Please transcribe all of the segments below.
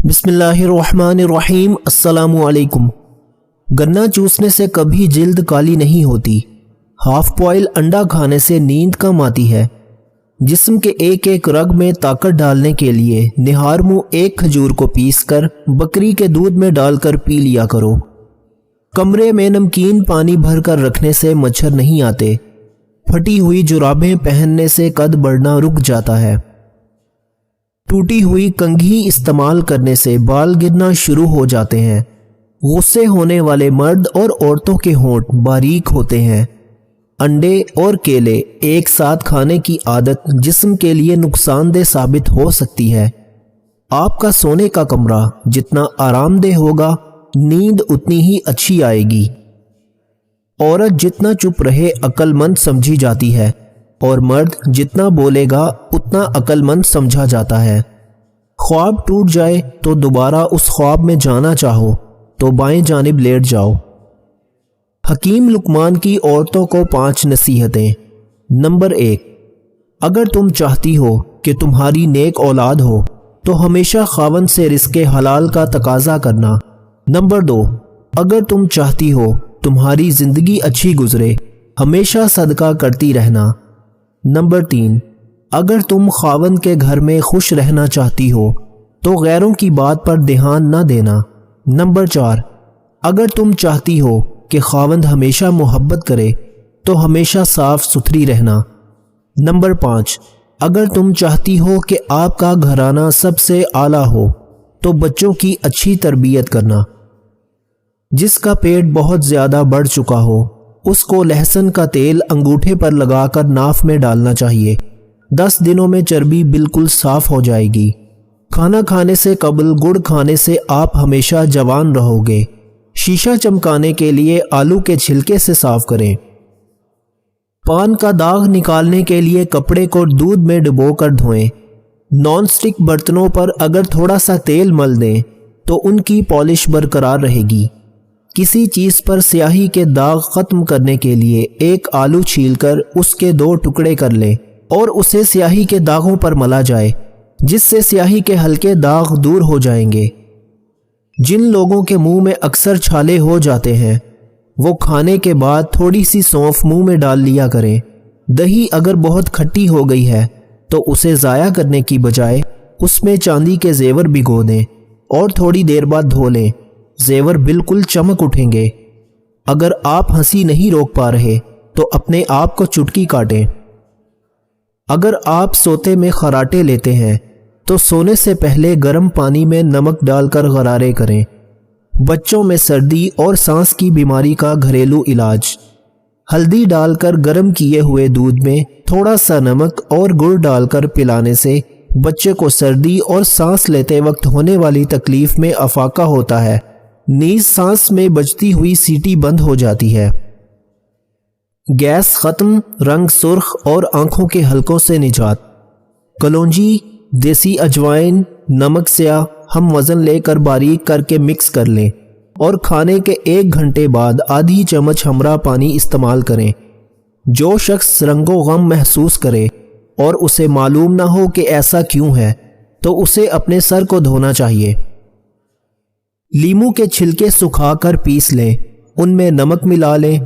بسم اللہ الرحمن الرحیم۔ السلام علیکم۔ گنا چوسنے سے کبھی جلد کالی نہیں ہوتی۔ ہاف بوائل انڈا کھانے سے نیند کم آتی ہے۔ جسم کے ایک ایک رگ میں طاقت ڈالنے کے لیے نہار منہ ایک کھجور کو پیس کر بکری کے دودھ میں ڈال کر پی لیا کرو۔ کمرے میں نمکین پانی بھر کر رکھنے سے مچھر نہیں آتے۔ پھٹی ہوئی جرابیں پہننے سے قد بڑھنا رک جاتا ہے۔ ٹوٹی ہوئی کنگھی استعمال کرنے سے بال گرنا شروع ہو جاتے ہیں۔ غصے ہونے والے مرد اور عورتوں کے ہونٹ باریک ہوتے ہیں۔ انڈے اور کیلے ایک ساتھ کھانے کی عادت جسم کے لیے نقصان دہ ثابت ہو سکتی ہے۔ آپ کا سونے کا کمرہ جتنا آرام دہ ہوگا، نیند اتنی ہی اچھی آئے گی۔ عورت جتنا چپ رہے عقل مند سمجھی جاتی ہے، اور مرد جتنا بولے گا اتنا عقل مند سمجھا جاتا ہے۔ خواب ٹوٹ جائے تو دوبارہ اس خواب میں جانا چاہو تو بائیں جانب لیٹ جاؤ۔ حکیم لقمان کی عورتوں کو 5 نصیحتیں۔ نمبر 1، اگر تم چاہتی ہو کہ تمہاری نیک اولاد ہو تو ہمیشہ خاوند سے رزق حلال کا تقاضا کرنا۔ نمبر 2، اگر تم چاہتی ہو تمہاری زندگی اچھی گزرے، ہمیشہ صدقہ کرتی رہنا۔ نمبر 3، اگر تم خاوند کے گھر میں خوش رہنا چاہتی ہو تو غیروں کی بات پر دھیان نہ دینا۔ نمبر 4، اگر تم چاہتی ہو کہ خاوند ہمیشہ محبت کرے تو ہمیشہ صاف ستھری رہنا۔ نمبر 5، اگر تم چاہتی ہو کہ آپ کا گھرانہ سب سے اعلیٰ ہو تو بچوں کی اچھی تربیت کرنا۔ جس کا پیٹ بہت زیادہ بڑھ چکا ہو اس کو لہسن کا تیل انگوٹھے پر لگا کر ناف میں ڈالنا چاہیے۔ 10 دنوں میں چربی بالکل صاف ہو جائے گی۔ کھانا کھانے سے قبل گڑ کھانے سے آپ ہمیشہ جوان رہو گے۔ شیشہ چمکانے کے لیے آلو کے چھلکے سے صاف کریں۔ پان کا داغ نکالنے کے لیے کپڑے کو دودھ میں ڈبو کر دھوئیں۔ نان سٹک برتنوں پر اگر تھوڑا سا تیل مل دیں تو ان کی پالش برقرار رہے گی۔ کسی چیز پر سیاہی کے داغ ختم کرنے کے لیے ایک آلو چھیل کر اس کے 2 ٹکڑے کر لیں اور اسے سیاہی کے داغوں پر ملا جائے، جس سے سیاہی کے ہلکے داغ دور ہو جائیں گے۔ جن لوگوں کے منہ میں اکثر چھالے ہو جاتے ہیں وہ کھانے کے بعد تھوڑی سی سونف منہ میں ڈال لیا کریں۔ دہی اگر بہت کھٹی ہو گئی ہے تو اسے ضائع کرنے کی بجائے اس میں چاندی کے زیور بھگو دیں اور تھوڑی دیر بعد دھو لیں۔ زیور بالکل چمک اٹھیں گے۔ اگر آپ ہنسی نہیں روک پا رہے تو اپنے آپ کو چٹکی کاٹیں۔ اگر آپ سوتے میں خراٹے لیتے ہیں تو سونے سے پہلے گرم پانی میں نمک ڈال کر غرارے کریں۔ بچوں میں سردی اور سانس کی بیماری کا گھریلو علاج۔ ہلدی ڈال کر گرم کیے ہوئے دودھ میں تھوڑا سا نمک اور گڑ ڈال کر پلانے سے بچے کو سردی اور سانس لیتے وقت ہونے والی تکلیف میں افاقہ ہوتا ہے، نیز سانس میں بجتی ہوئی سیٹی بند ہو جاتی ہے۔ گیس ختم، رنگ سرخ اور آنکھوں کے حلقوں سے نجات۔ کلونجی، دیسی اجوائن، نمک سیاہ ہم وزن لے کر باریک کر کے مکس کر لیں اور کھانے کے 1 گھنٹے بعد آدھی چمچ ہمراہ پانی استعمال کریں۔ جو شخص رنگ و غم محسوس کرے اور اسے معلوم نہ ہو کہ ایسا کیوں ہے تو اسے اپنے سر کو دھونا چاہیے۔ لیموں کے چھلکے سکھا کر پیس لیں، ان میں نمک ملا لیں۔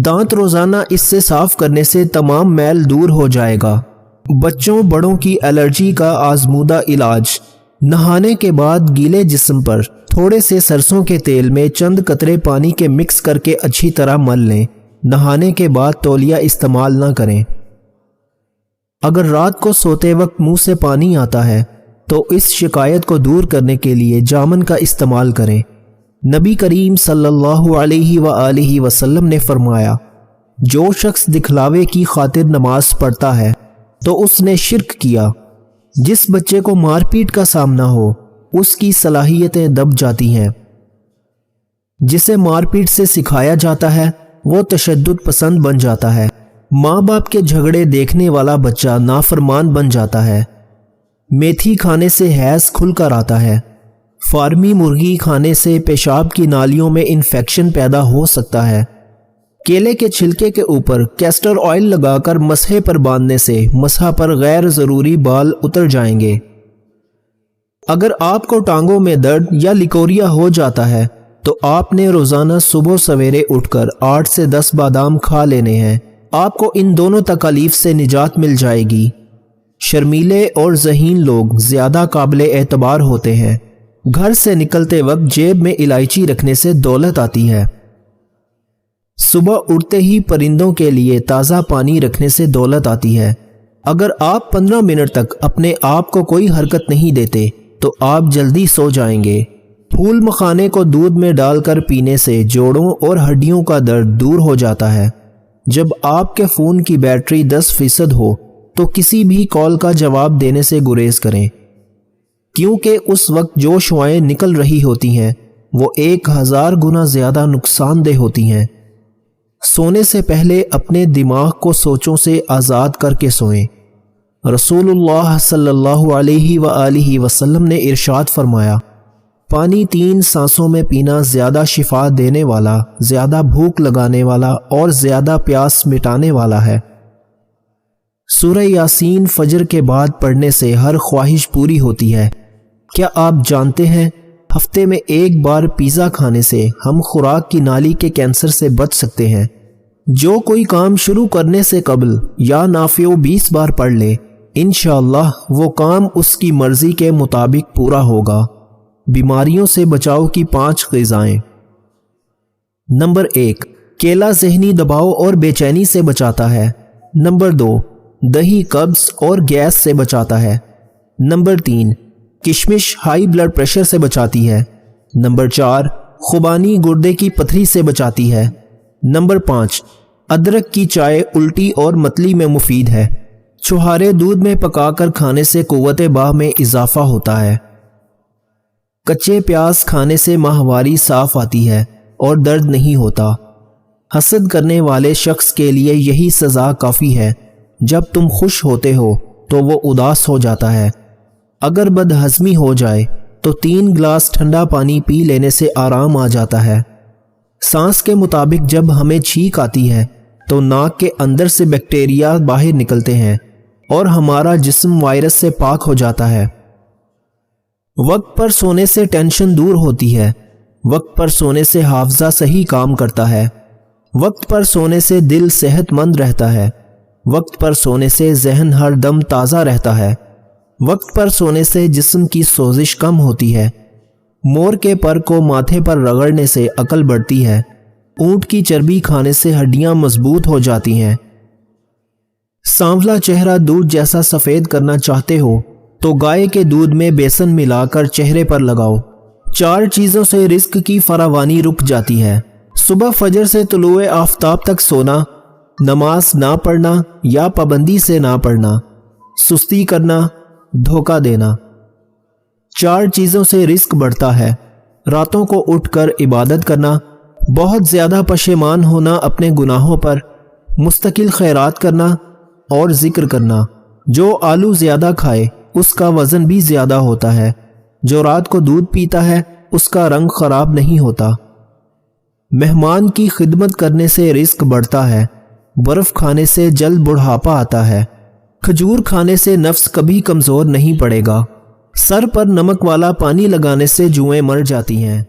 دانت روزانہ اس سے صاف کرنے سے تمام میل دور ہو جائے گا۔ بچوں بڑوں کی الرجی کا آزمودہ علاج۔ نہانے کے بعد گیلے جسم پر تھوڑے سے سرسوں کے تیل میں چند قطرے پانی کے مکس کر کے اچھی طرح مل لیں۔ نہانے کے بعد تولیہ استعمال نہ کریں۔ اگر رات کو سوتے وقت منہ سے پانی آتا ہے تو اس شکایت کو دور کرنے کے لیے جامن کا استعمال کریں۔ نبی کریم صلی اللہ علیہ وآلہ وسلم نے فرمایا، جو شخص دکھلاوے کی خاطر نماز پڑھتا ہے تو اس نے شرک کیا۔ جس بچے کو مار پیٹ کا سامنا ہو اس کی صلاحیتیں دب جاتی ہیں۔ جسے مار پیٹ سے سکھایا جاتا ہے وہ تشدد پسند بن جاتا ہے۔ ماں باپ کے جھگڑے دیکھنے والا بچہ نافرمان بن جاتا ہے۔ میتھی کھانے سے حیض کھل کر آتا ہے۔ فارمی مرغی کھانے سے پیشاب کی نالیوں میں انفیکشن پیدا ہو سکتا ہے۔ کیلے کے چھلکے کے اوپر کیسٹر آئل لگا کر مسحے پر باندھنے سے مسح پر غیر ضروری بال اتر جائیں گے۔ اگر آپ کو ٹانگوں میں درد یا لیکوریا ہو جاتا ہے تو آپ نے روزانہ صبح سویرے اٹھ کر 8 سے 10 بادام کھا لینے ہیں۔ آپ کو ان دونوں تکالیف سے نجات مل جائے گی۔ شرمیلے اور ذہین لوگ زیادہ قابل اعتبار ہوتے ہیں۔ گھر سے نکلتے وقت جیب میں الائچی رکھنے سے دولت آتی ہے۔ صبح اٹھتے ہی پرندوں کے لیے تازہ پانی رکھنے سے دولت آتی ہے۔ اگر آپ 15 منٹ تک اپنے آپ کو کوئی حرکت نہیں دیتے تو آپ جلدی سو جائیں گے۔ پھول مکھانے کو دودھ میں ڈال کر پینے سے جوڑوں اور ہڈیوں کا درد دور ہو جاتا ہے۔ جب آپ کے فون کی بیٹری 10% ہو تو کسی بھی کال کا جواب دینے سے گریز کریں، کیونکہ اس وقت جو شعاعیں نکل رہی ہوتی ہیں وہ 1000 گنا زیادہ نقصان دہ ہوتی ہیں۔ سونے سے پہلے اپنے دماغ کو سوچوں سے آزاد کر کے سوئیں۔ رسول اللہ صلی اللہ علیہ وآلہ وسلم نے ارشاد فرمایا، پانی 3 سانسوں میں پینا زیادہ شفا دینے والا، زیادہ بھوک لگانے والا اور زیادہ پیاس مٹانے والا ہے۔ سورہ یاسین فجر کے بعد پڑھنے سے ہر خواہش پوری ہوتی ہے۔ کیا آپ جانتے ہیں ہفتے میں 1 بار پیزا کھانے سے ہم خوراک کی نالی کے کینسر سے بچ سکتے ہیں؟ جو کوئی کام شروع کرنے سے قبل یا نافع 20 بار پڑھ لے، انشاءاللہ وہ کام اس کی مرضی کے مطابق پورا ہوگا۔ بیماریوں سے بچاؤ کی 5 غذائیں۔ نمبر 1، کیلا ذہنی دباؤ اور بے چینی سے بچاتا ہے۔ نمبر 2، دہی قبض اور گیس سے بچاتا ہے۔ نمبر 3، کشمش ہائی بلڈ پریشر سے بچاتی ہے۔ نمبر 4، خوبانی گردے کی پتھری سے بچاتی ہے۔ نمبر 5، ادرک کی چائے الٹی اور متلی میں مفید ہے۔ چھہارے دودھ میں پکا کر کھانے سے قوت باہ میں اضافہ ہوتا ہے۔ کچے پیاز کھانے سے ماہواری صاف آتی ہے اور درد نہیں ہوتا۔ حسد کرنے والے شخص کے لیے یہی سزا کافی ہے۔ جب تم خوش ہوتے ہو تو وہ اداس ہو جاتا ہے۔ اگر بدہضمی ہو جائے تو 3 گلاس ٹھنڈا پانی پی لینے سے آرام آ جاتا ہے۔ سانس کے مطابق جب ہمیں چھینک آتی ہے تو ناک کے اندر سے بیکٹیریا باہر نکلتے ہیں اور ہمارا جسم وائرس سے پاک ہو جاتا ہے۔ وقت پر سونے سے ٹینشن دور ہوتی ہے۔ وقت پر سونے سے حافظہ صحیح کام کرتا ہے۔ وقت پر سونے سے دل صحت مند رہتا ہے۔ وقت پر سونے سے ذہن ہر دم تازہ رہتا ہے۔ وقت پر سونے سے جسم کی سوزش کم ہوتی ہے۔ مور کے پر کو ماتھے پر رگڑنے سے عقل بڑھتی ہے۔ اونٹ کی چربی کھانے سے ہڈیاں مضبوط ہو جاتی ہیں۔ سانولا چہرہ دودھ جیسا سفید کرنا چاہتے ہو تو گائے کے دودھ میں بیسن ملا کر چہرے پر لگاؤ۔ 4 چیزوں سے رزق کی فراوانی رک جاتی ہے۔ صبح فجر سے طلوع آفتاب تک سونا، نماز نہ پڑھنا یا پابندی سے نہ پڑھنا، سستی کرنا، دھوکہ دینا۔ 4 چیزوں سے رزق بڑھتا ہے۔ راتوں کو اٹھ کر عبادت کرنا، بہت زیادہ پشیمان ہونا اپنے گناہوں پر، مستقل خیرات کرنا اور ذکر کرنا۔ جو آلو زیادہ کھائے اس کا وزن بھی زیادہ ہوتا ہے۔ جو رات کو دودھ پیتا ہے اس کا رنگ خراب نہیں ہوتا۔ مہمان کی خدمت کرنے سے رزق بڑھتا ہے۔ برف کھانے سے جلد بڑھاپا آتا ہے۔ کھجور کھانے سے نفس کبھی کمزور نہیں پڑے گا۔ سر پر نمک والا پانی لگانے سے جوئیں مر جاتی ہیں۔